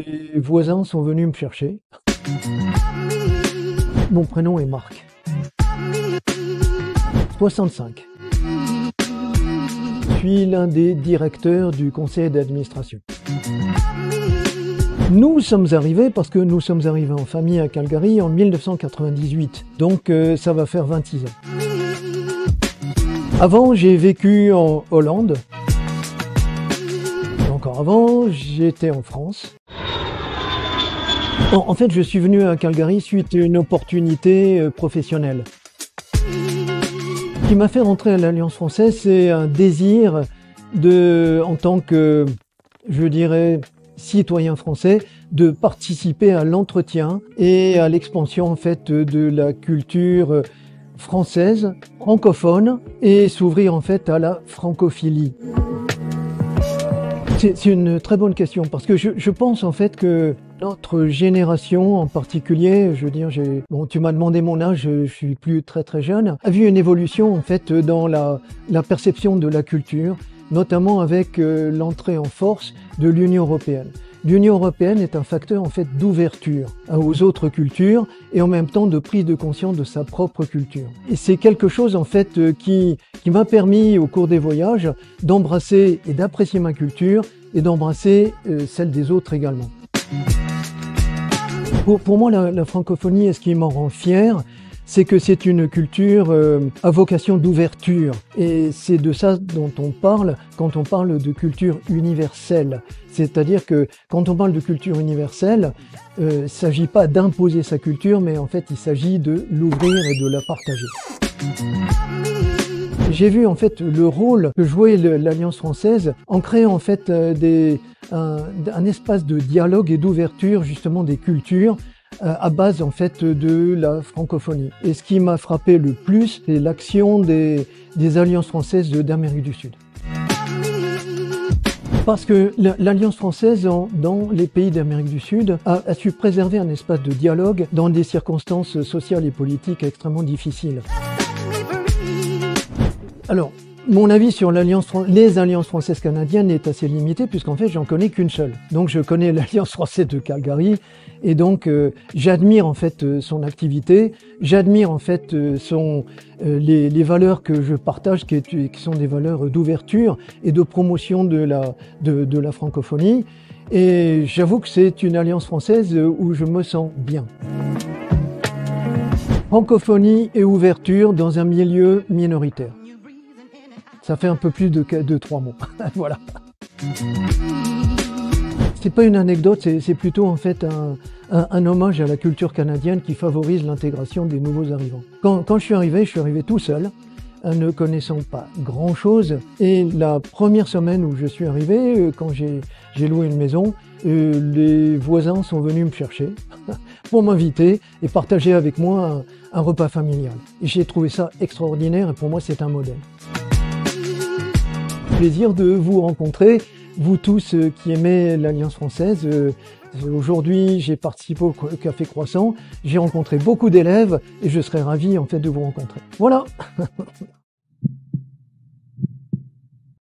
Les voisins sont venus me chercher. Mon prénom est Marc. 65. Je suis l'un des directeurs du conseil d'administration. Nous sommes arrivés parce que nous sommes arrivés en famille à Calgary en 1998. Donc ça va faire 26 ans. Avant, j'ai vécu en Hollande. Encore avant, j'étais en France. En fait, je suis venu à Calgary suite à une opportunité professionnelle. Ce qui m'a fait rentrer à l'Alliance française, c'est un désir en tant que, je dirais, citoyen français, de participer à l'entretien et à l'expansion en fait de la culture française, francophone, et s'ouvrir en fait à la francophilie. C'est une très bonne question parce que je pense en fait que notre génération en particulier, je veux dire, bon, tu m'as demandé mon âge, je suis plus très jeune, a vu une évolution en fait dans la perception de la culture, notamment avec l'entrée en force de l'Union européenne. L'Union européenne est un facteur en fait d'ouverture aux autres cultures et en même temps de prise de conscience de sa propre culture. Et c'est quelque chose en fait qui m'a permis au cours des voyages d'embrasser et d'apprécier ma culture et d'embrasser celle des autres également. Pour moi, la francophonie, et ce qui m'en rend fier, c'est que c'est une culture à vocation d'ouverture. Et c'est de ça dont on parle quand on parle de culture universelle. C'est-à-dire que quand on parle de culture universelle, il ne s'agit pas d'imposer sa culture, mais en fait, il s'agit de l'ouvrir et de la partager. J'ai vu en fait le rôle que jouait l'Alliance française en créant en fait un espace de dialogue et d'ouverture justement des cultures à base en fait de la francophonie. Et ce qui m'a frappé le plus, c'est l'action des alliances françaises d'Amérique du Sud. Parce que l'Alliance française dans les pays d'Amérique du Sud a su préserver un espace de dialogue dans des circonstances sociales et politiques extrêmement difficiles. Alors, mon avis sur les alliances françaises canadiennes est assez limité puisqu'en fait j'en connais qu'une seule. Donc je connais l'Alliance française de Calgary et donc j'admire en fait son activité, j'admire en fait les valeurs que je partage qui sont des valeurs d'ouverture et de promotion de la francophonie, et j'avoue que c'est une alliance française où je me sens bien. Francophonie et ouverture dans un milieu minoritaire. Ça fait un peu plus de 3 mots. Voilà. C'est pas une anecdote, c'est plutôt en fait un hommage à la culture canadienne qui favorise l'intégration des nouveaux arrivants. Quand je suis arrivé tout seul, ne connaissant pas grand-chose. Et la première semaine où je suis arrivé, quand j'ai loué une maison, les voisins sont venus me chercher pour m'inviter et partager avec moi un repas familial. Et j'ai trouvé ça extraordinaire et pour moi c'est un modèle. Plaisir de vous rencontrer, vous tous qui aimez l'Alliance française. Aujourd'hui, j'ai participé au Café Croissant, j'ai rencontré beaucoup d'élèves et je serais ravi en fait de vous rencontrer. Voilà.